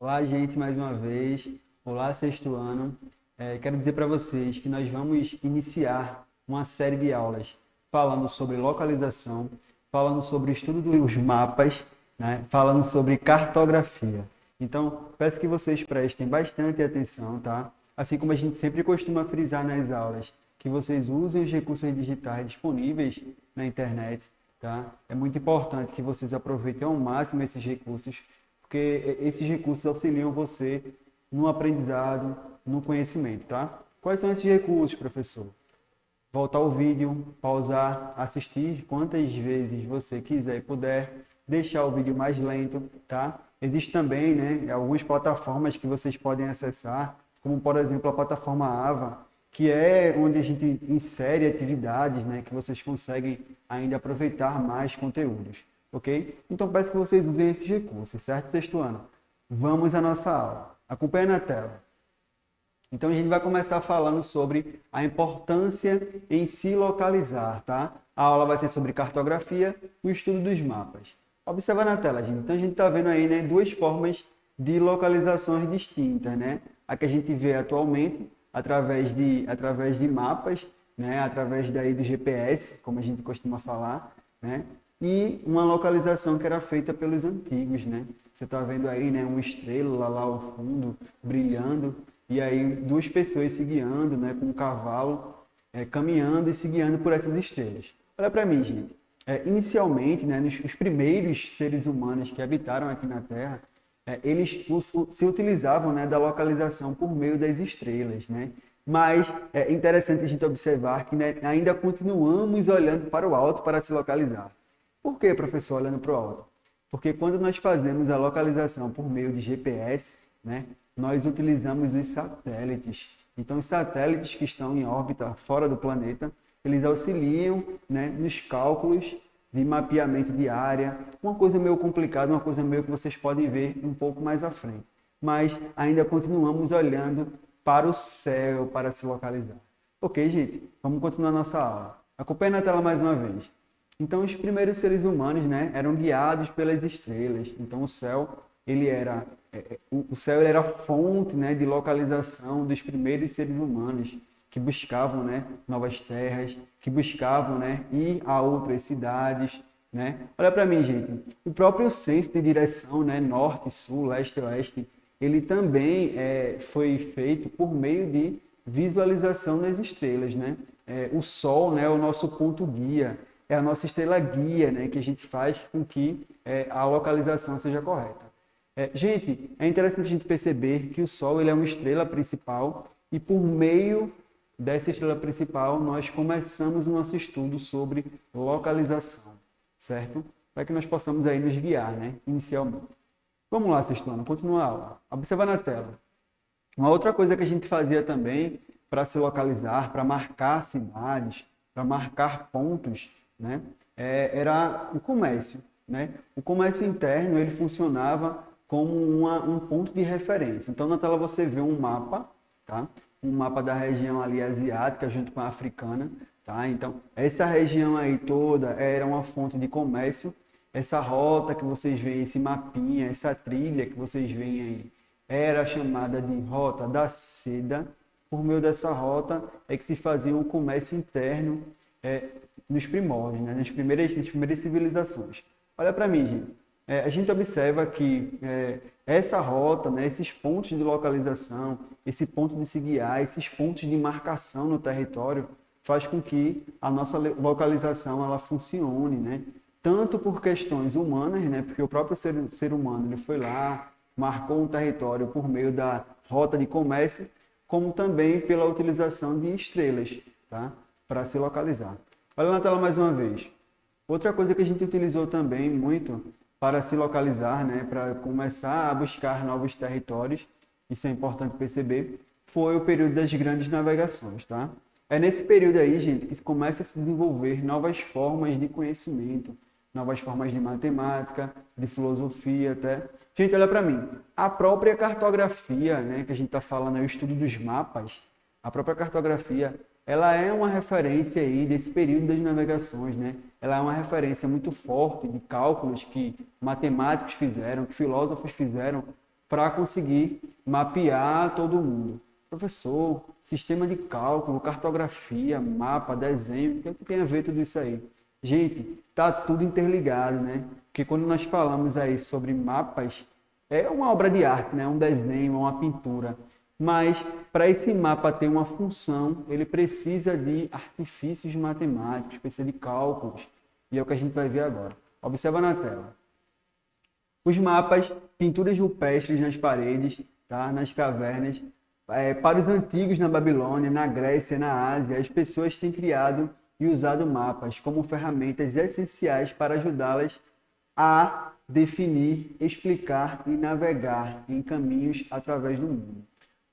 Olá, gente, mais uma vez. Olá, sexto ano. Quero dizer para vocês que nós vamos iniciar uma série de aulas falando sobre localização, falando sobre estudo dos mapas, né? Falando sobre cartografia. Então, peço que vocês prestem bastante atenção, tá? Assim como a gente sempre costuma frisar nas aulas, que vocês usem os recursos digitais disponíveis na internet, tá? É muito importante que vocês aproveitem ao máximo esses recursos, porque esses recursos auxiliam você no aprendizado, no conhecimento, tá? Quais são esses recursos, professor? Voltar o vídeo, pausar, assistir quantas vezes você quiser e puder, deixar o vídeo mais lento, tá? Existe também, né, algumas plataformas que vocês podem acessar, como por exemplo a plataforma Ava, que é onde a gente insere atividades, né, que vocês conseguem ainda aproveitar mais conteúdos, ok? Então peço que vocês usem esses recursos, certo, sexto ano? Vamos à nossa aula. Acompanhe na tela. Então a gente vai começar falando sobre a importância em se localizar, tá? A aula vai ser sobre cartografia, o estudo dos mapas. Observa na tela, gente. Então a gente está vendo aí, né, duas formas de localizações distintas, né? A que a gente vê atualmente através de mapas, né? Através daí do GPS, como a gente costuma falar, né? E uma localização que era feita pelos antigos, né? Você está vendo aí, né, uma estrela lá ao fundo brilhando, e aí duas pessoas se guiando, né, com um cavalo, caminhando e se guiando por essas estrelas. Olha para mim, gente. Inicialmente, né, os primeiros seres humanos que habitaram aqui na Terra, eles se utilizavam, né, da localização por meio das estrelas, né? Mas é interessante a gente observar que, né, ainda continuamos olhando para o alto para se localizar. Por que, professor, olhando para o alto? Porque quando nós fazemos a localização por meio de GPS, né, nós utilizamos os satélites. Então, os satélites que estão em órbita fora do planeta, eles auxiliam, né, nos cálculos de mapeamento de área. Uma coisa meio complicada, uma coisa meio que vocês podem ver um pouco mais à frente. Mas ainda continuamos olhando para o céu para se localizar. Ok, gente? Vamos continuar nossa aula. Acompanhe na tela mais uma vez. Então, os primeiros seres humanos, né, eram guiados pelas estrelas. Então, o céu ele era a fonte, né, de localização dos primeiros seres humanos que buscavam, né, novas terras, que buscavam, né, ir a outras cidades, né? Olha para mim, gente. O próprio senso de direção, né, norte, sul, leste, oeste, ele também foi feito por meio de visualização das estrelas, né? O Sol, né, é o nosso ponto guia, é a nossa estrela guia, né, que a gente faz com que a localização seja correta. Gente, é interessante a gente perceber que o Sol ele é uma estrela principal e por meio dessa estrela principal nós começamos o nosso estudo sobre localização, certo? Para que nós possamos aí nos guiar, né, inicialmente. Vamos lá, sexto ano, continua a aula. Observa na tela. Uma outra coisa que a gente fazia também para se localizar, para marcar cidades, para marcar pontos, né, era o comércio, né? O comércio interno ele funcionava como um ponto de referência. Então, na tela você vê um mapa, tá? Um mapa da região ali asiática junto com a africana, tá? Então, essa região aí toda era uma fonte de comércio. Essa rota que vocês veem, esse mapinha, essa trilha que vocês veem aí, era chamada de Rota da Seda. Por meio dessa rota é que se fazia um comércio interno nos primórdios, né? Nas primeiras civilizações. Olha para mim, gente. A gente observa que essa rota, né, esses pontos de localização, esse ponto de se guiar, esses pontos de marcação no território, faz com que a nossa localização ela funcione, né? Tanto por questões humanas, né, porque o próprio ser humano ele foi lá, marcou um território por meio da rota de comércio, como também pela utilização de estrelas, tá, para se localizar. Olha na tela mais uma vez. Outra coisa que a gente utilizou também muito para se localizar, né, para começar a buscar novos territórios, isso é importante perceber, foi o período das grandes navegações, tá? É nesse período aí, gente, que começa a se desenvolver novas formas de conhecimento, novas formas de matemática, de filosofia até. Gente, olha para mim, a própria cartografia, né, que a gente está falando aí, o estudo dos mapas, a própria cartografia, ela é uma referência aí desse período das navegações, né? Ela é uma referência muito forte de cálculos que matemáticos fizeram, que filósofos fizeram para conseguir mapear todo mundo. Professor, sistema de cálculo, cartografia, mapa, desenho, o que é que tem a ver tudo isso aí? Gente, tá tudo interligado, né? Porque quando nós falamos aí sobre mapas, é uma obra de arte, né? Um desenho, uma pintura. Mas para esse mapa ter uma função, ele precisa de artifícios matemáticos, precisa de cálculos. E é o que a gente vai ver agora. Observa na tela. Os mapas, pinturas rupestres nas paredes, tá? Nas cavernas. Para os antigos na Babilônia, na Grécia, na Ásia, as pessoas têm criado e usado mapas como ferramentas essenciais para ajudá-las a definir, explicar e navegar em caminhos através do mundo.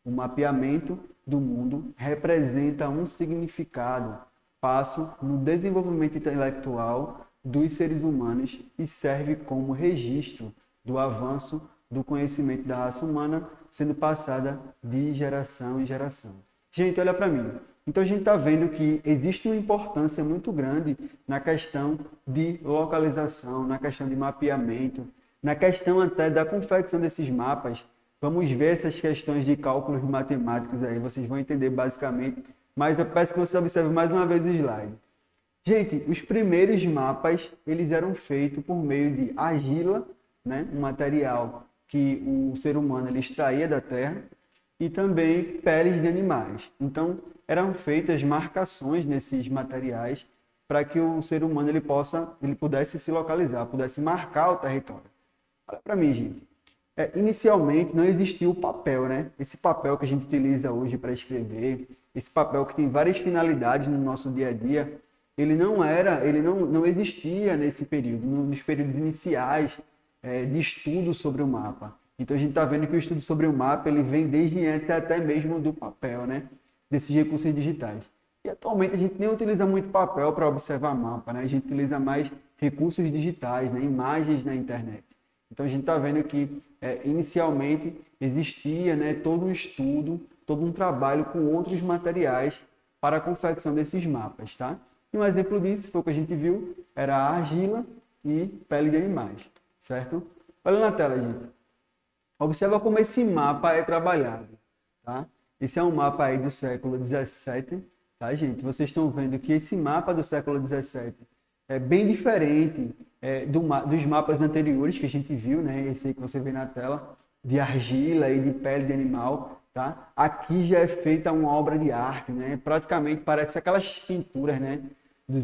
O mapeamento do mundo representa um significado, passo no desenvolvimento intelectual dos seres humanos e serve como registro do avanço do conhecimento da raça humana sendo passada de geração em geração. Gente, olha para mim. Então a gente está vendo que existe uma importância muito grande na questão de localização, na questão de mapeamento, na questão até da confecção desses mapas. Vamos ver essas questões de cálculos matemáticos aí, vocês vão entender basicamente, mas eu peço que você observe mais uma vez o slide. Gente, os primeiros mapas, eles eram feitos por meio de argila, né, um material que o ser humano ele extraía da terra, e também peles de animais. Então, eram feitas marcações nesses materiais para que o ser humano ele pudesse se localizar, pudesse marcar o território. Olha para mim, gente. Inicialmente não existia o papel, né? Esse papel que a gente utiliza hoje para escrever, esse papel que tem várias finalidades no nosso dia a dia, ele não existia nesse período, nos períodos iniciais de estudo sobre o mapa. Então a gente está vendo que o estudo sobre o mapa ele vem desde antes até mesmo do papel, né? Desses recursos digitais. E atualmente a gente nem utiliza muito papel para observar mapa, né? A gente utiliza mais recursos digitais, né? Imagens na internet. Então a gente está vendo que inicialmente existia, né, todo um estudo, todo um trabalho com outros materiais para a confecção desses mapas, tá? E um exemplo disso foi o que a gente viu, era a argila e pele de animais, certo? Olha na tela, gente. Observa como esse mapa é trabalhado, tá? Esse é um mapa aí do século 17, tá, gente? Vocês estão vendo que esse mapa do século 17 é bem diferente dos mapas anteriores que a gente viu, né? Esse aí que você vê na tela, de argila e de pele de animal, tá? Aqui já é feita uma obra de arte, né? Praticamente parece aquelas pinturas, né? Do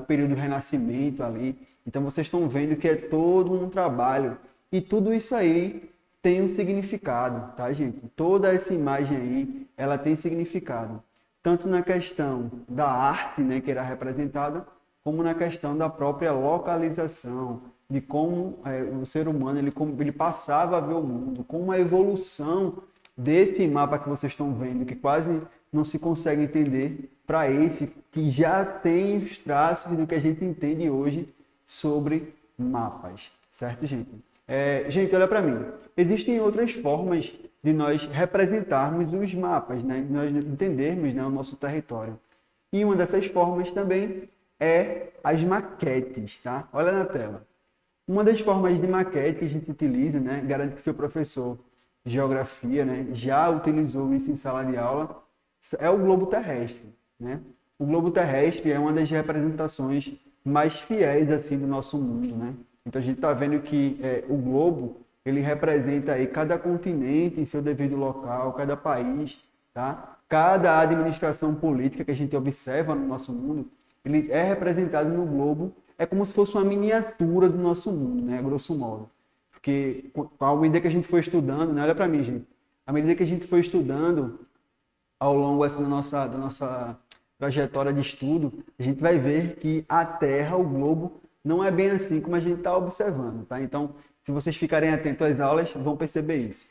período do Renascimento ali. Então vocês estão vendo que é todo um trabalho. E tudo isso aí tem um significado, tá, gente? Toda essa imagem aí, ela tem significado. Tanto na questão da arte, né, que era representada, como na questão da própria localização, de como o ser humano ele passava a ver o mundo, como a evolução desse mapa que vocês estão vendo, que quase não se consegue entender, para esse que já tem os traços do que a gente entende hoje sobre mapas, certo, gente? Gente, olha para mim. Existem outras formas de nós representarmos os mapas, né? De nós entendermos, né, o nosso território. E uma dessas formas também é as maquetes, tá? Olha na tela. Uma das formas de maquete que a gente utiliza, né? Garanto que seu professor de geografia, né, já utilizou isso em sala de aula, é o globo terrestre, né? O globo terrestre é uma das representações mais fiéis assim do nosso mundo, né? Então a gente está vendo que o globo ele representa aí cada continente em seu devido local, cada país, tá? Cada administração política que a gente observa no nosso mundo, ele é representado no globo, é como se fosse uma miniatura do nosso mundo, né? Grosso modo. Porque à medida que a gente foi estudando, né? Olha para mim, gente, à medida que a gente foi estudando ao longo assim, da nossa trajetória de estudo, a gente vai ver que a Terra, o globo, não é bem assim como a gente está observando, tá? Então, se vocês ficarem atentos às aulas, vão perceber isso.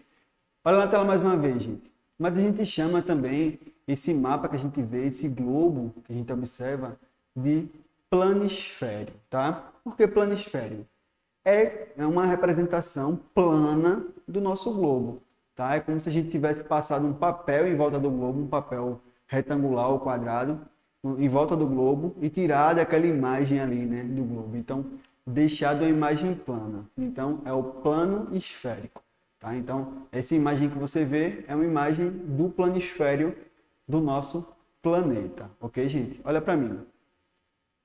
Olha na tela mais uma vez, gente. Mas a gente chama também esse mapa que a gente vê, esse globo que a gente observa, de planisfério, tá? Por que planisfério? É uma representação plana do nosso globo, tá? É como se a gente tivesse passado um papel em volta do globo, um papel retangular ou quadrado, em volta do globo e tirado aquela imagem ali, né, do globo. Então, deixado uma imagem plana. Então, é o plano esférico. Tá? Então, essa imagem que você vê é uma imagem do planisfério do nosso planeta. Ok, gente? Olha para mim.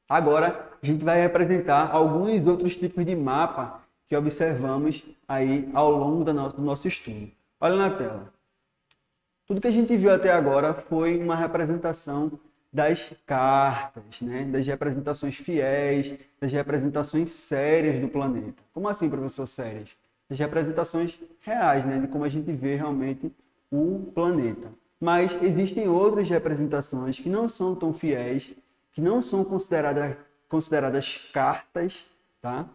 Agora, a gente vai representar alguns outros tipos de mapa que observamos aí ao longo do nosso estudo. Olha na tela. Tudo que a gente viu até agora foi uma representação das cartas, né? Das representações fiéis, das representações sérias do planeta. Como assim, professor, sérias? Das representações reais, né? De como a gente vê realmente o planeta. Mas existem outras representações que não são tão fiéis, que não são consideradas cartas, tá?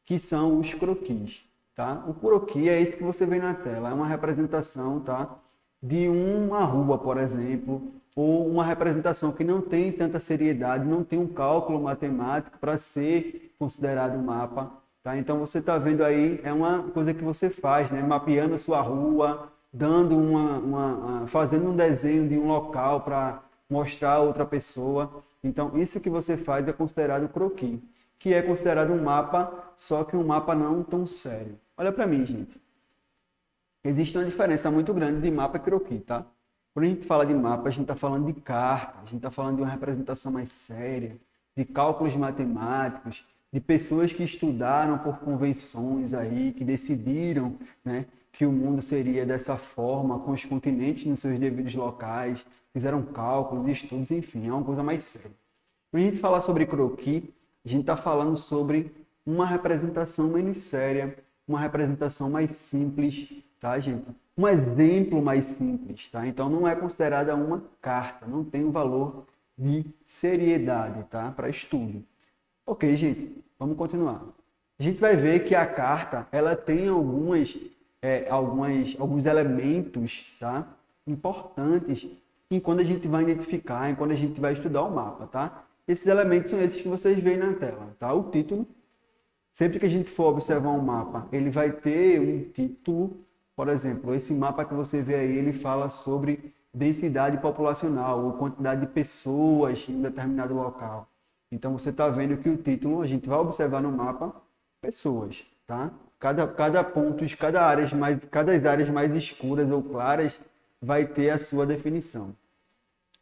Que são os croquis. Tá? O croquis é esse que você vê na tela, é uma representação, tá? De uma rua, por exemplo, ou uma representação que não tem tanta seriedade, não tem um cálculo matemático para ser considerado um mapa. Tá? Então você está vendo aí, é uma coisa que você faz, né? Mapeando a sua rua, dando fazendo um desenho de um local para mostrar a outra pessoa. Então isso que você faz é considerado croquis, que é considerado um mapa, só que um mapa não tão sério. Olha para mim, gente. Existe uma diferença muito grande de mapa e croquis, tá? Quando a gente fala de mapa, a gente está falando de carta, a gente está falando de uma representação mais séria, de cálculos matemáticos, de pessoas que estudaram por convenções aí, que decidiram, né, que o mundo seria dessa forma, com os continentes nos seus devidos locais, fizeram cálculos, estudos, enfim, é uma coisa mais séria. Quando a gente fala sobre croquis, a gente está falando sobre uma representação menos séria, uma representação mais simples, tá, gente? Um exemplo mais simples, tá? Então, não é considerada uma carta, não tem um valor de seriedade, tá? Para estudo. Ok, gente, vamos continuar. A gente vai ver que a carta, ela tem alguns elementos, tá? Importantes enquanto a gente vai identificar, enquanto a gente vai estudar o mapa, tá? Esses elementos são esses que vocês veem na tela, tá? O título. Sempre que a gente for observar um mapa, ele vai ter um título. Por exemplo, esse mapa que você vê aí, ele fala sobre densidade populacional, ou quantidade de pessoas em um determinado local. Então, você está vendo que o título, a gente vai observar no mapa, pessoas, tá? Cada ponto, cada áreas mais escuras ou claras vai ter a sua definição.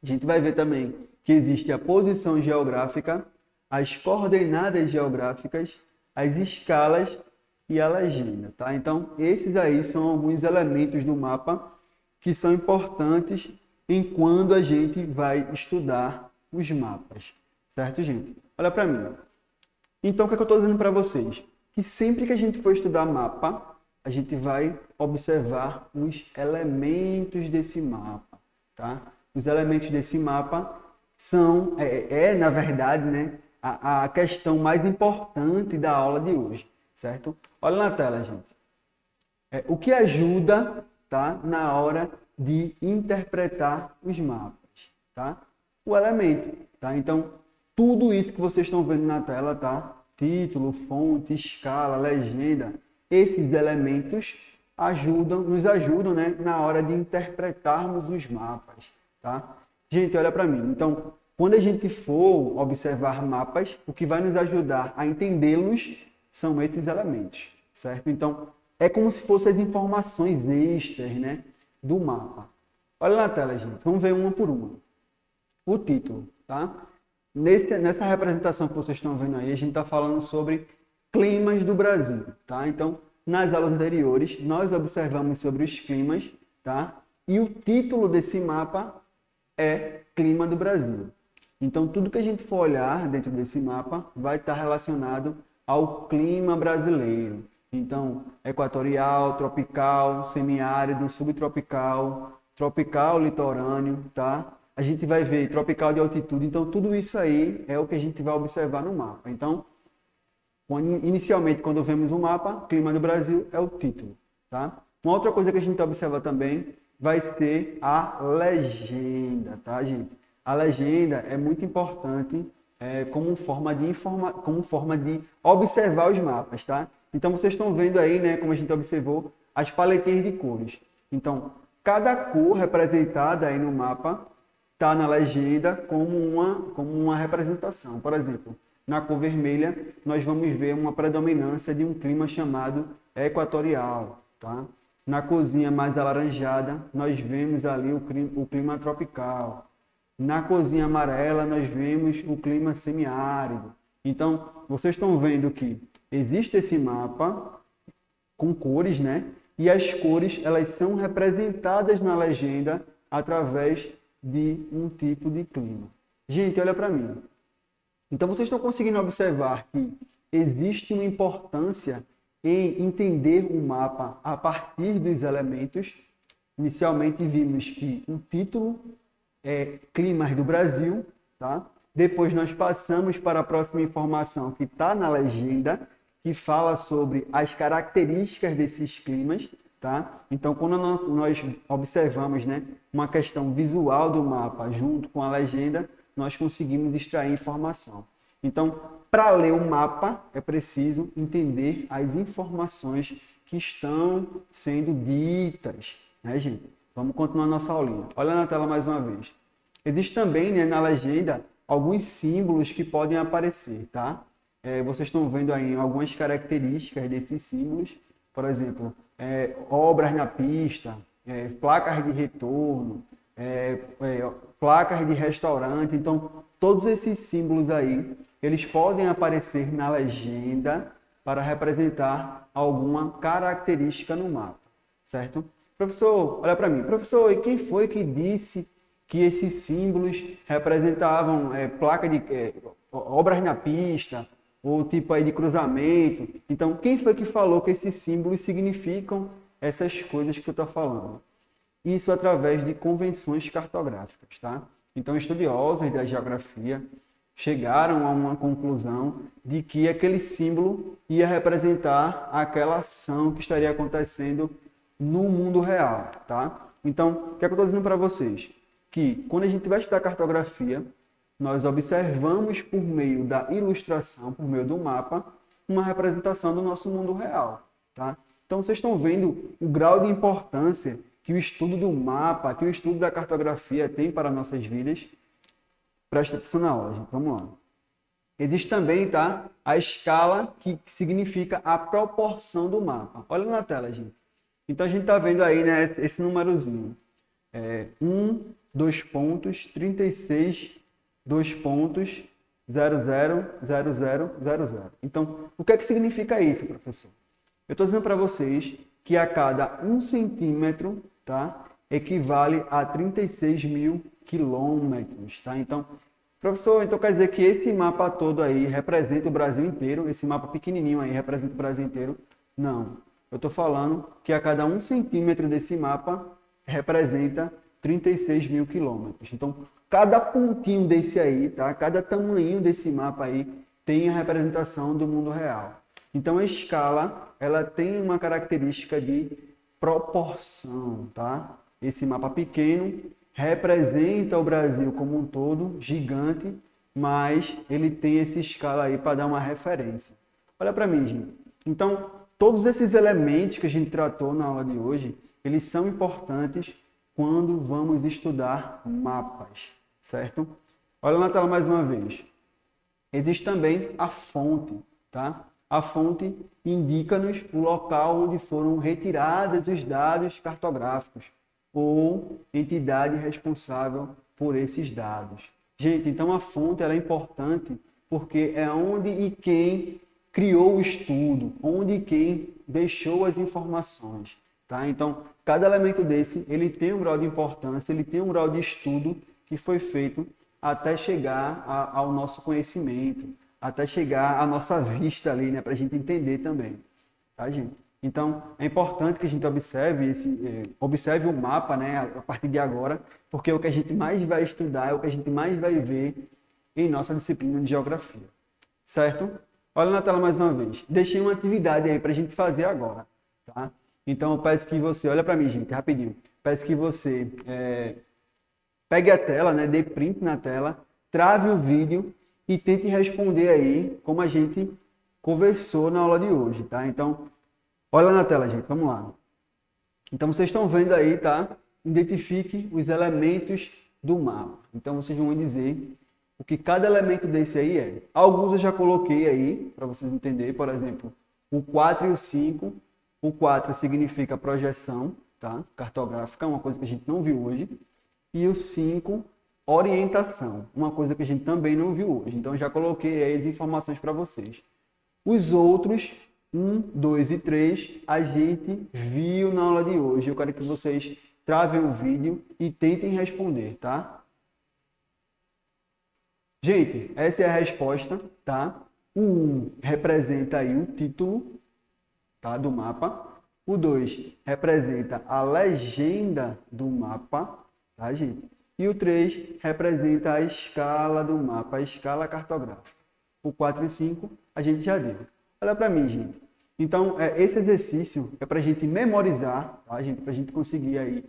A gente vai ver também que existe a posição geográfica, as coordenadas geográficas, as escalas e a legenda, tá? Então, esses aí são alguns elementos do mapa que são importantes enquanto a gente vai estudar os mapas, certo, gente? Olha para mim. Então, o que eu estou dizendo para vocês? Que sempre que a gente for estudar mapa, a gente vai observar os elementos desse mapa, tá? Os elementos desse mapa são, na verdade, né, a questão mais importante da aula de hoje, certo? Olha na tela, gente. O que ajuda, tá, na hora de interpretar os mapas, tá? O elemento, tá? Então, tudo isso que vocês estão vendo na tela, tá? Título, fonte, escala, legenda, esses elementos nos ajudam, né, na hora de interpretarmos os mapas, tá? Gente, olha para mim. Então, quando a gente for observar mapas, o que vai nos ajudar a entendê-los são esses elementos, certo? Então, é como se fossem as informações extras, né, do mapa. Olha na tela, gente. Vamos ver uma por uma. O título, tá? Nessa representação que vocês estão vendo aí, a gente está falando sobre climas do Brasil, tá? Então, nas aulas anteriores, nós observamos sobre os climas, tá? E o título desse mapa é Clima do Brasil. Então, tudo que a gente for olhar dentro desse mapa vai estar relacionado ao clima brasileiro. Então, equatorial, tropical, semiárido, subtropical, tropical, litorâneo, tá? A gente vai ver tropical de altitude. Então, tudo isso aí é o que a gente vai observar no mapa. Então, inicialmente, quando vemos um mapa, clima do Brasil é o título, tá? Uma outra coisa que a gente observa também vai ser a legenda, tá, gente? A legenda é muito importante como forma de observar os mapas, tá? Então, vocês estão vendo aí, né, como a gente observou, as paletinhas de cores. Então, cada cor representada aí no mapa está na legenda como uma representação. Por exemplo, Na cor vermelha, nós vamos ver uma predominância de um clima chamado equatorial, tá? Na corzinha mais alaranjada, nós vemos ali o clima tropical. Na corzinha amarela, nós vemos o clima semiárido. Então, vocês estão vendo que existe esse mapa com cores, né? E as cores, elas são representadas na legenda através de um tipo de clima. Gente, olha para mim. Então, vocês estão conseguindo observar que existe uma importância em entender o mapa a partir dos elementos. Inicialmente, vimos que o título é Climas do Brasil, tá? Depois nós passamos para a próxima informação que está na legenda, que fala sobre as características desses climas, tá? Então, quando nós observamos, né, uma questão visual do mapa junto com a legenda, nós conseguimos extrair informação. Então, para ler o mapa, é preciso entender as informações que estão sendo ditas, né, gente? Vamos continuar nossa aulinha. Olha na tela mais uma vez. Existe também, né, na legenda alguns símbolos que podem aparecer, tá? Vocês estão vendo aí algumas características desses símbolos, por exemplo, obras na pista, placas de retorno, placas de restaurante. Então, todos esses símbolos aí, eles podem aparecer na legenda para representar alguma característica no mapa, certo? Professor, olha para mim. Professor, e quem foi que disse que esses símbolos representavam obras na pista, ou tipo aí de cruzamento? Então, quem foi que falou que esses símbolos significam essas coisas que você está falando? Isso através de convenções cartográficas, tá? Então, estudiosos da geografia chegaram a uma conclusão de que aquele símbolo ia representar aquela ação que estaria acontecendo no mundo real, tá? Então, o que é que eu estou dizendo para vocês? Que quando a gente vai estudar cartografia, nós observamos por meio da ilustração, por meio do mapa, uma representação do nosso mundo real, tá? Então, vocês estão vendo o grau de importância que o estudo do mapa, que o estudo da cartografia tem para nossas vidas. Presta atenção na aula, gente. Vamos lá. Existe também, tá, a escala, que significa a proporção do mapa. Olha na tela, gente. Então, a gente está vendo aí, né, esse númerozinho. 1, 2 pontos, 36, 2 pontos, 00, 00, 00. Então, o que é que significa isso, professor? Eu estou dizendo para vocês que a cada 1 centímetro, tá, equivale a 36 mil quilômetros, tá? Então, professor, então quer dizer que esse mapa todo aí representa o Brasil inteiro? Esse mapa pequenininho aí representa o Brasil inteiro? Não. Eu estou falando que a cada 1 centímetro desse mapa representa 36 mil quilômetros. Então, cada pontinho desse aí, tá? Cada tamanho desse mapa aí tem a representação do mundo real. Então, a escala, ela tem uma característica de proporção, tá? Esse mapa pequeno representa o Brasil como um todo, gigante, mas ele tem essa escala aí para dar uma referência. Olha para mim, gente. Então, todos esses elementos que a gente tratou na aula de hoje, eles são importantes quando vamos estudar mapas, certo? Olha na tela mais uma vez. Existe também a fonte, tá? A fonte indica-nos o local onde foram retirados os dados cartográficos ou entidade responsável por esses dados. Gente, então a fonte ela é importante porque é onde e quem criou o estudo, onde e quem deixou as informações, tá? Então, cada elemento desse, ele tem um grau de importância, ele tem um grau de estudo que foi feito até chegar ao nosso conhecimento, até chegar à nossa vista ali, né, para a gente entender também, tá, gente? Então, é importante que a gente observe o mapa, né, a partir de agora, porque é o que a gente mais vai estudar, é o que a gente mais vai ver em nossa disciplina de geografia, certo? Olha na tela mais uma vez. Deixei uma atividade aí para a gente fazer agora, tá? Então, eu peço que você, olha para mim, gente, rapidinho. Peço que você pegue a tela, né, dê print na tela, trave o vídeo e tente responder aí como a gente conversou na aula de hoje, tá? Então, olha na tela, gente, vamos lá. Então, vocês estão vendo aí, tá? Identifique os elementos do mapa. Então, vocês vão dizer o que cada elemento desse aí é. Alguns eu já coloquei aí, para vocês entenderem, por exemplo, o 4 e o 5. O 4 significa projeção, tá? Cartográfica, uma coisa que a gente não viu hoje. E o 5, orientação, uma coisa que a gente também não viu hoje. Então, eu já coloquei aí as informações para vocês. Os outros, 1, 2 e 3, a gente viu na aula de hoje. Eu quero que vocês travem o vídeo e tentem responder, tá? Gente, essa é a resposta, tá? O 1 representa aí o título, tá, do mapa. O 2 representa a legenda do mapa, tá, gente? E o 3 representa a escala do mapa, a escala cartográfica. O 4 e o 5 a gente já viu. Olha para mim, gente. Então, esse exercício é para a gente memorizar, tá, gente? Para a gente conseguir aí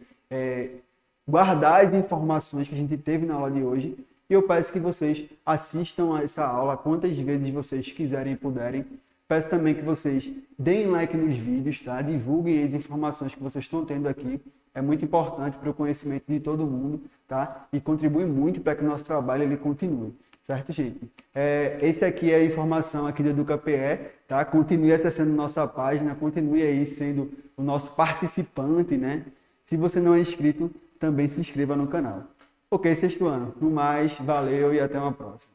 guardar as informações que a gente teve na aula de hoje. E eu peço que vocês assistam a essa aula quantas vezes vocês quiserem e puderem. Peço também que vocês deem like nos vídeos, tá? Divulguem as informações que vocês estão tendo aqui. É muito importante para o conhecimento de todo mundo, tá? E contribui muito para que o nosso trabalho ele continue. Certo, gente? Esse aqui é a informação aqui do EducaPE, tá? Continue acessando nossa página, continue aí sendo o nosso participante, né? Se você não é inscrito, também se inscreva no canal. Ok, sexto ano. No mais, valeu e até uma próxima.